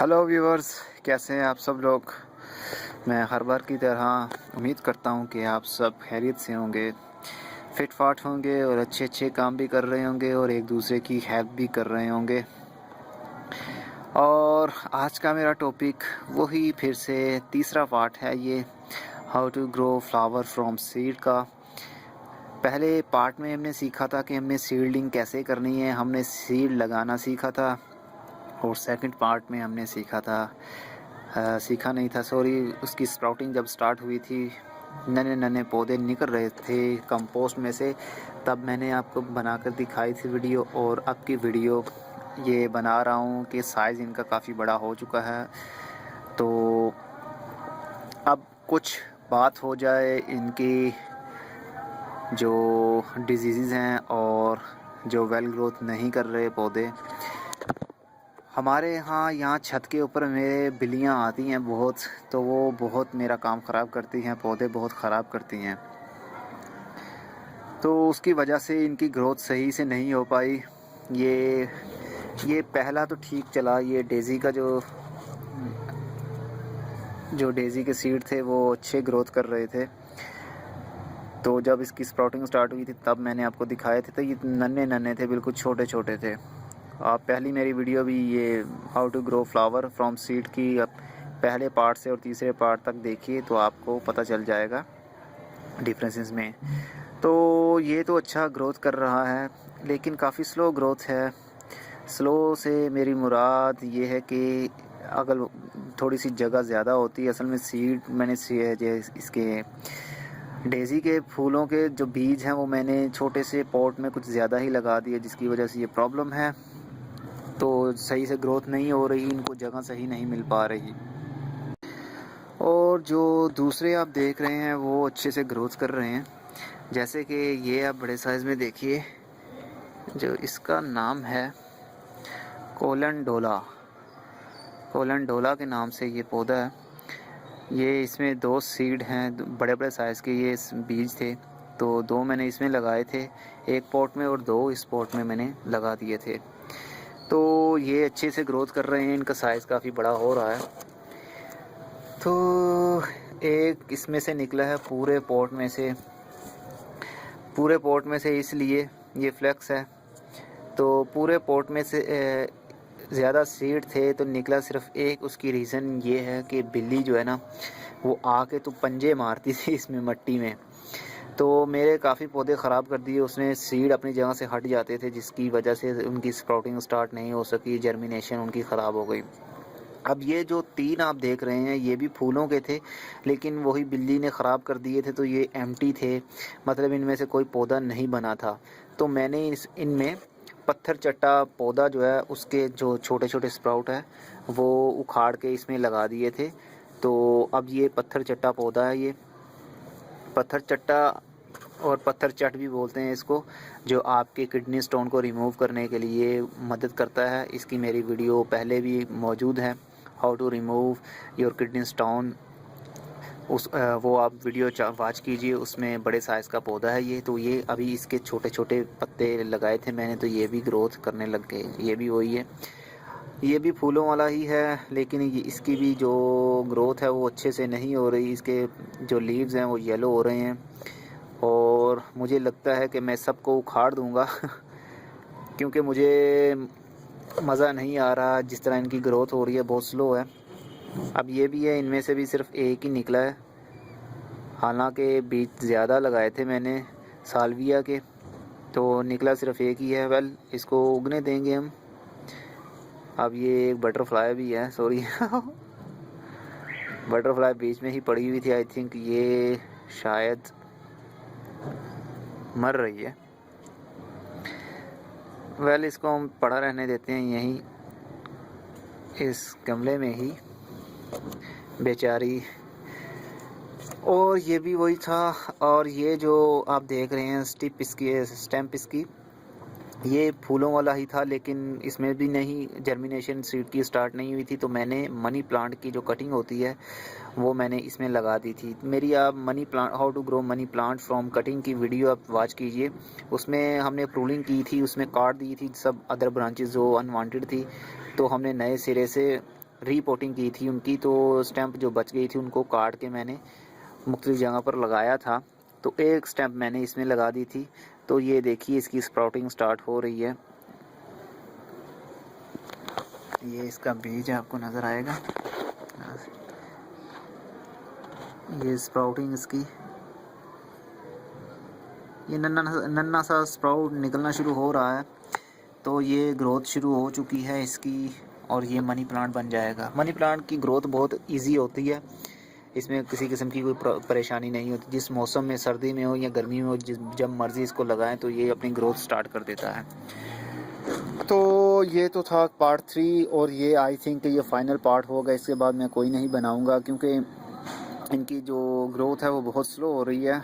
Hello viewers, कैसे हैं आप सब लोग। मैं हर बार की तरह उम्मीद करता हूं कि आप सब खैरियत से होंगे, फिट फाट होंगे और अच्छे अच्छे काम भी कर रहे होंगे और एक दूसरे की हेल्प भी कर रहे होंगे। और आज का मेरा टॉपिक वही फिर से तीसरा पार्ट है, ये how to grow flower from seed का। पहले पार्ट में हमने सीखा था कि हमें सीडलिंग कैसे करनी है, हमने सीड लगाना सीखा था। और सेकंड पार्ट में हमने सीखा नहीं था, सॉरी, उसकी स्प्राउटिंग जब स्टार्ट हुई थी, नन्हे नन्हे पौधे निकल रहे थे कंपोस्ट में से, तब मैंने आपको बनाकर दिखाई थी वीडियो। और अब की वीडियो ये बना रहा हूँ कि साइज़ इनका काफ़ी बड़ा हो चुका है। तो अब कुछ बात हो जाए इनकी जो डिजीज़ हैं और जो वेल ग्रोथ नहीं कर रहे पौधे। हमारे यहाँ छत के ऊपर मेरे बिल्लियाँ आती हैं बहुत, तो वो बहुत मेरा काम ख़राब करती हैं, पौधे बहुत ख़राब करती हैं। तो उसकी वजह से इनकी ग्रोथ सही से नहीं हो पाई। ये पहला तो ठीक चला, ये डेज़ी का जो डेज़ी के सीड थे वो अच्छे ग्रोथ कर रहे थे। तो जब इसकी स्प्राउटिंग स्टार्ट हुई थी तब मैंने आपको दिखाए थे, तो ये नन्हे नन्हे थे, बिल्कुल छोटे छोटे थे। आप पहली मेरी वीडियो भी ये how to grow flower from seed की पहले पार्ट से और तीसरे पार्ट तक देखिए, तो आपको पता चल जाएगा डिफरेंसेस में। तो ये तो अच्छा ग्रोथ कर रहा है, लेकिन काफ़ी स्लो ग्रोथ है। स्लो से मेरी मुराद ये है कि अगर थोड़ी सी जगह ज़्यादा होती, असल में सीड मैंने इसके डेज़ी के फूलों के जो बीज हैं वो मैंने छोटे से पॉट में कुछ ज़्यादा ही लगा दिए, जिसकी वजह से ये प्रॉब्लम है। तो सही से ग्रोथ नहीं हो रही, इनको जगह सही नहीं मिल पा रही। और जो दूसरे आप देख रहे हैं वो अच्छे से ग्रोथ कर रहे हैं, जैसे कि ये आप बड़े साइज़ में देखिए, जो इसका नाम है कोलन डोला के नाम से ये पौधा है। ये इसमें 2 सीड हैं, बड़े बड़े साइज़ के ये बीज थे। तो 2 मैंने इसमें लगाए थे, एक पॉट में, और 2 इस पॉट में मैंने लगा दिए थे। तो ये अच्छे से ग्रोथ कर रहे हैं, इनका साइज़ काफ़ी बड़ा हो रहा है। तो एक इसमें से निकला है पूरे पॉट में से, इसलिए ये फ्लेक्स है। तो पूरे पॉट में से ज़्यादा सीड थे तो निकला सिर्फ एक। उसकी रीज़न ये है कि बिल्ली जो है ना, वो आके तो पंजे मारती थी इसमें मट्टी में, तो मेरे काफ़ी पौधे ख़राब कर दिए उसने। सीड अपनी जगह से हट जाते थे, जिसकी वजह से उनकी स्प्राउटिंग स्टार्ट नहीं हो सकी, जर्मिनेशन उनकी ख़राब हो गई। अब ये जो 3 आप देख रहे हैं ये भी फूलों के थे, लेकिन वही बिल्ली ने ख़राब कर दिए थे, तो ये एम्प्टी थे, मतलब इनमें से कोई पौधा नहीं बना था। तो मैंने इनमें पत्थर चट्टा पौधा जो है, उसके जो छोटे छोटे स्प्राउट है वो उखाड़ के इसमें लगा दिए थे। तो अब ये पत्थर चट्टा पौधा है, ये पत्थर चट्टा और पत्थर चट भी बोलते हैं इसको, जो आपके किडनी स्टोन को रिमूव करने के लिए मदद करता है। इसकी मेरी वीडियो पहले भी मौजूद है, how to remove your kidney stone. वो आप वीडियो वॉच कीजिए, उसमें बड़े साइज़ का पौधा है ये। तो ये अभी इसके छोटे छोटे पत्ते लगाए थे मैंने, तो ये भी ग्रोथ करने लग गए। ये भी वही है, ये भी फूलों वाला ही है, लेकिन इसकी भी जो ग्रोथ है वो अच्छे से नहीं हो रही। इसके जो लीव्स हैं वो येलो हो रहे हैं, और मुझे लगता है कि मैं सबको उखाड़ दूंगा क्योंकि मुझे मज़ा नहीं आ रहा जिस तरह इनकी ग्रोथ हो रही है, बहुत स्लो है। अब ये भी है, इनमें से भी सिर्फ एक ही निकला है, हालांकि बीज ज़्यादा लगाए थे मैंने साल्विया के, तो निकला सिर्फ एक ही है। वेल, इसको उगने देंगे हम। अब ये एक बटरफ्लाई भी है, सॉरी बटरफ्लाई बीच में ही पड़ी हुई थी, आई थिंक ये शायद मर रही है। वेल, इसको हम पड़ा रहने देते हैं यहीं इस गमले में ही, बेचारी। और ये भी वही था। और ये जो आप देख रहे हैं स्टेम्प इसकी, ये फूलों वाला ही था, लेकिन इसमें भी नहीं जर्मिनेशन सीड की स्टार्ट नहीं हुई थी। तो मैंने मनी प्लांट की जो कटिंग होती है वो मैंने इसमें लगा दी थी। मेरी आप money plant, how to grow money plant from cutting की वीडियो आप वॉच कीजिए, उसमें हमने प्रूनिंग की थी, उसमें काट दी थी सब अदर ब्रांचेस जो अनवांटेड थी। तो हमने नए सिरे से रीपोटिंग की थी उनकी, तो स्टैम्प जो बच गई थी उनको काट के मैंने मुख्तलिफ जगह पर लगाया था। तो एक स्टैम्प मैंने इसमें लगा दी थी। तो ये देखिए इसकी स्प्राउटिंग स्टार्ट हो रही है। ये इसका बीज आपको नज़र आएगा, ये स्प्राउटिंग इसकी, ये नन्ना सा स्प्राउट निकलना शुरू हो रहा है। तो ये ग्रोथ शुरू हो चुकी है इसकी, और ये मनी प्लांट बन जाएगा। मनी प्लांट की ग्रोथ बहुत इजी होती है, इसमें किसी किस्म की कोई परेशानी नहीं होती। जिस मौसम में, सर्दी में हो या गर्मी में हो, जब मर्ज़ी इसको लगाएं तो ये अपनी ग्रोथ स्टार्ट कर देता है। तो ये तो था पार्ट 3, और ये आई थिंक ये फाइनल पार्ट होगा। इसके बाद मैं कोई नहीं बनाऊंगा क्योंकि इनकी जो ग्रोथ है वो बहुत स्लो हो रही है।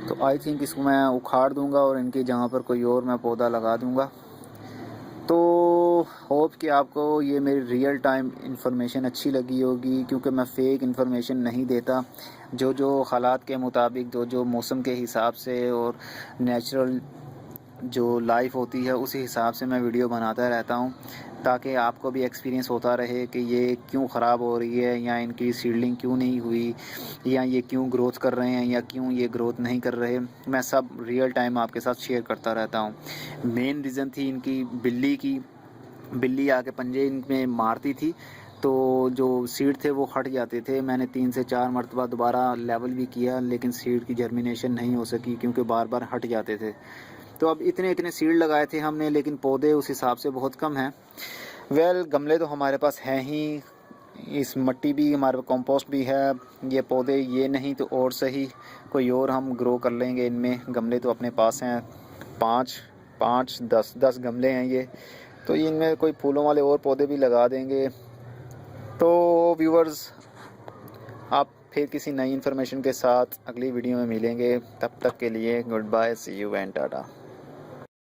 तो आई थिंक इसको मैं उखाड़ दूंगा और इनकी जगह पर कोई और मैं पौधा लगा दूंगा। तो होप कि आपको ये मेरी रियल टाइम इंफॉर्मेशन अच्छी लगी होगी, क्योंकि मैं फ़ेक इंफॉर्मेशन नहीं देता। जो हालात के मुताबिक, जो मौसम के हिसाब से और नेचुरल जो लाइफ होती है उसी हिसाब से मैं वीडियो बनाता रहता हूँ, ताकि आपको भी एक्सपीरियंस होता रहे कि ये क्यों ख़राब हो रही है, या इनकी सीडलिंग क्यों नहीं हुई, या ये क्यों ग्रोथ कर रहे हैं, या क्यों ये ग्रोथ नहीं कर रहे। मैं सब रियल टाइम आपके साथ शेयर करता रहता हूँ। मेन रीज़न थी इनकी बिल्ली की, बिल्ली आके पंजे इनमें मारती थी, तो जो सीड थे वो हट जाते थे। मैंने 3 से 4 मरतबा दोबारा लेवल भी किया, लेकिन सीड की जर्मिनेशन नहीं हो सकी क्योंकि बार बार हट जाते थे। तो अब इतने सीड लगाए थे हमने, लेकिन पौधे उस हिसाब से बहुत कम हैं। गमले तो हमारे पास हैं ही, इस मिट्टी भी हमारे पास, कंपोस्ट भी है। ये पौधे ये नहीं तो और सही कोई और हम ग्रो कर लेंगे इनमें। गमले तो अपने पास हैं 10 गमले हैं ये, तो इनमें कोई फूलों वाले और पौधे भी लगा देंगे। तो व्यूअर्स, आप फिर किसी नई इन्फॉर्मेशन के साथ अगली वीडियो में मिलेंगे। तब तक के लिए goodbye, see you and Tata.